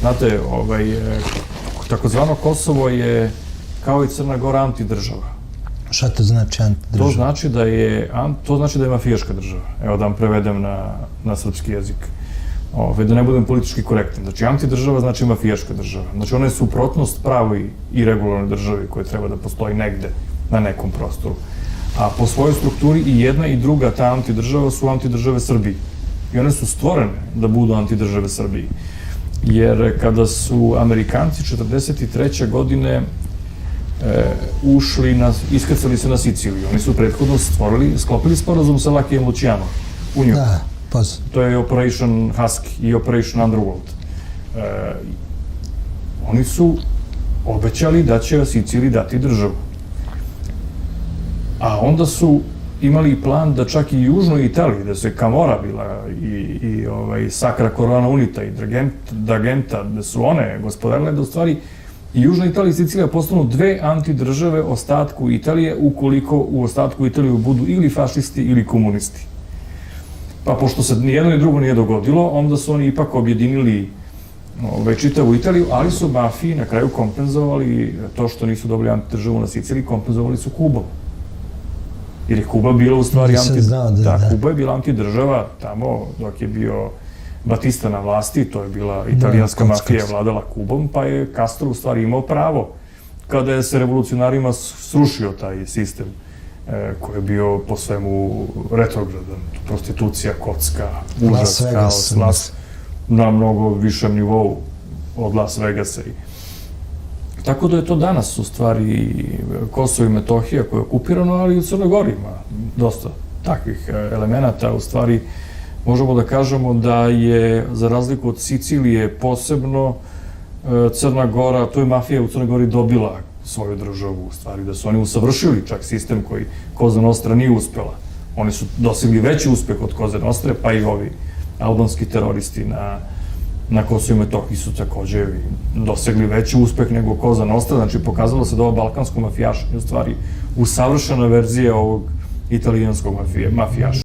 Znate, takozvano Kosovo je kao i Crna Gora antidržava. Šta to znači antidržava? To znači da je mafijaška država. Evo da vam prevedem na srpski jezik. Da ne budem politički korektan. Znači, antidržava znači mafijaška država. Znači, ona je suprotnost pravoj i regularnoj državi koja treba da postoji negde na nekom prostoru. A po svojoj strukturi i jedna i druga ta antidržava su antidržave Srbiji. I one su stvorene da budu antidržave Srbiji. Jer kada su Amerikanci 1943. godine iskrcali se na Siciliju, oni su prethodno sklopili sporazum sa Lakijem Lucijanom u Njujorku. To je Operation Husky i Operation Underworld. Oni su obećali da će Siciliji dati državu. A onda su imali plan da čak i južnoj Italiji, da se Camorra bila i Sacra Corona Unita i Dragenta, da su one gospodarile, da u stvari i južna Italija i Sicilija postanu dve antidržave ostatku Italije, ukoliko u ostatku Italije budu ili fašisti ili komunisti. Pa pošto se ni jedno ni drugo nije dogodilo, onda su oni ipak objedinili čitavu Italiju, ali su mafiji na kraju kompenzovali to što nisu dobili antidržavu na Siciliji, kompenzovali su Kubom. Jer je Kuba bila u stvari Kuba je bila antidržava tamo dok je bio Batista na vlasti, to je bila italijanska mafija vladala Kubom, pa je Castro u stvari imao pravo kada je se revolucionarima srušio taj sistem koji je bio po svemu retrogradan, prostitucija, kocka, užas, kaos, na mnogo višem nivou od Las Vegasa. Tako da je to danas u stvari Kosovo i Metohija koje je okupirano, ali i u Crnoj Gori ima dosta takvih elemenata. U stvari možemo da kažemo da je, za razliku od Sicilije, posebno Crna Gora, to je mafija u Crnoj Gori dobila svoju državu, u stvari, da su oni usavršili čak sistem koji Koza Nostra nije uspela. Oni su dosegli veći uspeh od Koze Nostre, pa i ovi albanski teroristi na Kosovo i Metohiji su takođe dosegli veći uspeh nego Koza Nostra, znači pokazalo se da ovo balkansko mafijašenje u stvari usavršena verzija ovog italijanskog mafijaša.